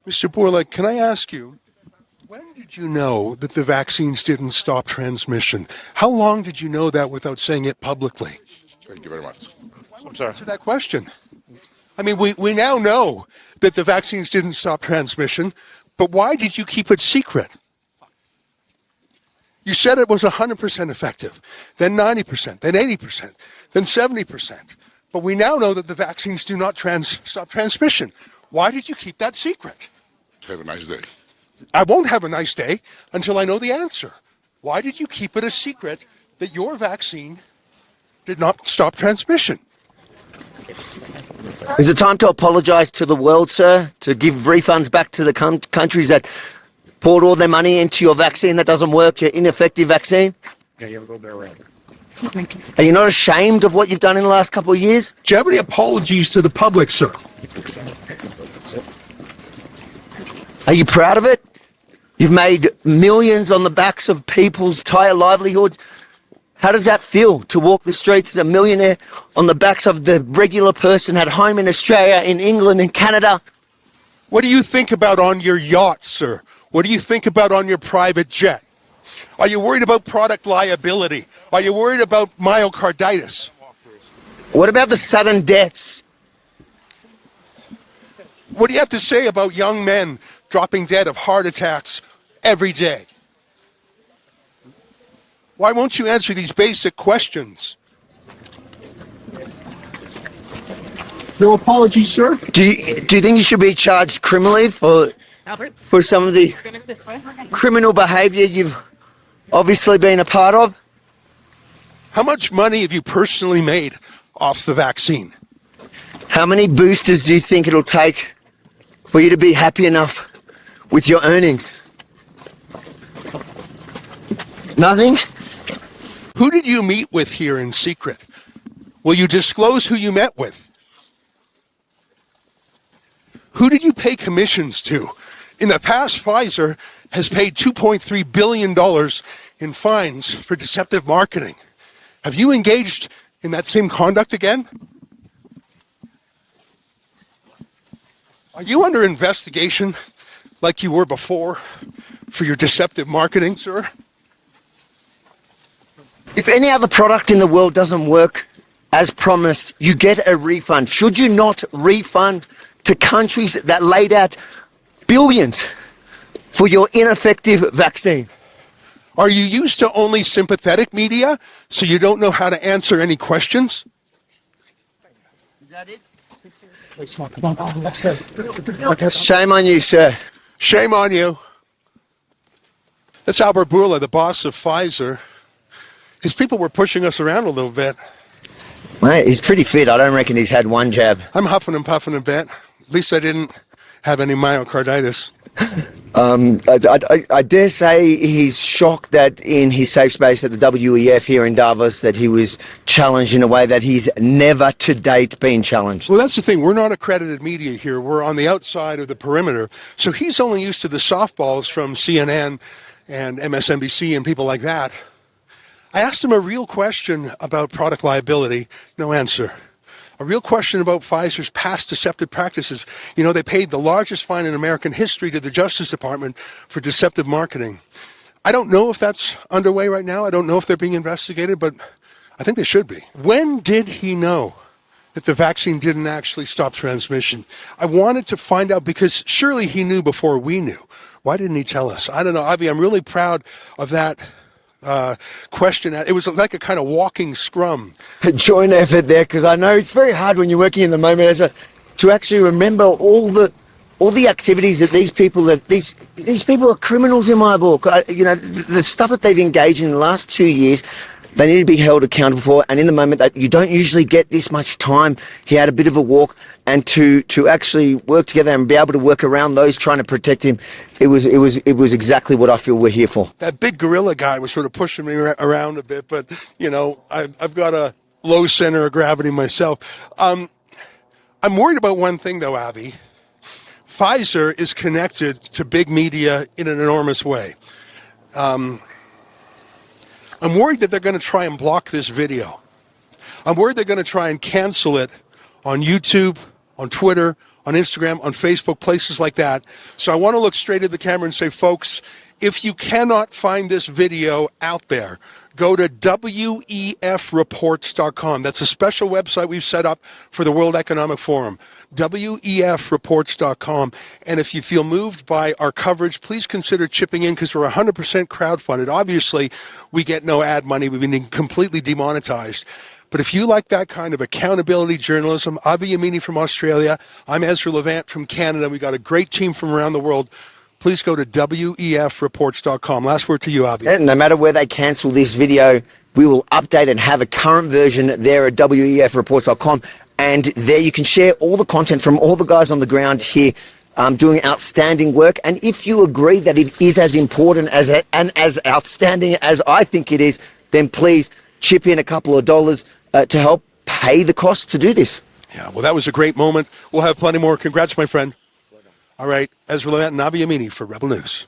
Mr. Bourla, can I ask you, when did you know that the vaccines didn't stop transmission? How long did you know that without saying it publicly? Thank you very much. I'm sorry. Answer that question. I mean, we now know that the vaccines didn't stop transmission, but why did you keep it secret? You said it was 100% effective, then 90%, then 80%, then 70%. But we now know that the vaccines do not stop transmission. Why did you keep that secret? Have a nice day. I won't have a nice day until I know the answer. Why did you keep it a secret that your vaccine did not stop transmission? Is it time to apologise to the world, sir? To give refunds back to the countries that poured all their money into your vaccine that doesn't work, your ineffective vaccine? Yeah, you have a little bit around. Are you not ashamed of what you've done in the last couple of years? Do you have any apologies to the public, sir? Are you proud of it? You've made millions on the backs of people's entire livelihoods. How does that feel to walk the streets as a millionaire on the backs of the regular person at home in Australia, in England, in Canada? What do you think about on your yacht, sir? What do you think about on your private jet? Are you worried about product liability? Are you worried about myocarditis? What about the sudden deaths? What do you have to say about young men dropping dead of heart attacks every day? Why won't you answer these basic questions? No apologies, sir. Do you think you should be charged criminally for some of the criminal behaviour you've obviously been a part of? How much money have you personally made off the vaccine? How many boosters do you think it'll take for you to be happy enough with your earnings? Nothing? Who did you meet with here in secret? Will you disclose who you met with? Who did you pay commissions to? In the past, Pfizer has paid $2.3 billion in fines for deceptive marketing. Have you engaged in that same conduct again? Are you under investigation like you were before for your deceptive marketing, sir? If any other product in the world doesn't work as promised, you get a refund. Should you not refund to countries that laid out billions for your ineffective vaccine? Are you used to only sympathetic media, so you don't know how to answer any questions? Is that it? Shame on you, sir. Shame on you. That's Albert Bourla, the boss of Pfizer. His people were pushing us around a little bit. Mate, he's pretty fit. I don't reckon he's had one jab. I'm huffing and puffing a bit. At least I didn't have any myocarditis. I dare say he's shocked that in his safe space at the WEF here in Davos that he was challenged in a way that he's never to date been challenged. Well, that's the thing. We're not accredited media here. We're on the outside of the perimeter. So he's only used to the softballs from CNN and MSNBC and people like that. I asked him a real question about product liability. No answer. A real question about Pfizer's past deceptive practices. You know, they paid the largest fine in American history to the Justice Department for deceptive marketing. I don't know if that's underway right now. I don't know if they're being investigated, but I think they should be. When did he know that the vaccine didn't actually stop transmission? I wanted to find out because surely he knew before we knew. Why didn't he tell us? I don't know, Avi, I'm really proud of that question. It was like a kind of walking scrum. A joint effort there, because I know it's very hard when you're working in the moment as well, to actually remember all the activities that these people are criminals in my book. You know, the stuff that they've engaged in the last 2 years, they need to be held accountable for. And in the moment that you don't usually get this much time, he had a bit of a walk, and to actually work together and be able to work around those trying to protect him, it was exactly what I feel we're here for. That big gorilla guy was sort of pushing me around a bit, but you know, I've got a low center of gravity myself. I'm worried about one thing though, Avi. Pfizer is connected to big media in an enormous way. I'm worried that they're going to try and block this video. I'm worried they're going to try and cancel it on YouTube, on Twitter, on Instagram, on Facebook, places like that. So I want to look straight at the camera and say, folks, if you cannot find this video out there, go to wefreports.com. That's a special website we've set up for the World Economic Forum, wefreports.com. And if you feel moved by our coverage, please consider chipping in because we're 100% crowdfunded. Obviously, we get no ad money. We've been completely demonetized. But if you like that kind of accountability journalism, Avi Yamini from Australia, I'm Ezra Levant from Canada. We got a great team from around the world. Please go to wefreports.com. Last word to you, Avi. And no matter where they cancel this video, we will update and have a current version there at wefreports.com. And there you can share all the content from all the guys on the ground here doing outstanding work. And if you agree that it is as important and as outstanding as I think it is, then please chip in a couple of dollars to help pay the cost to do this. Yeah, well, that was a great moment. We'll have plenty more. Congrats, my friend. All right, Ezra Levant and Avi Yamini for Rebel News.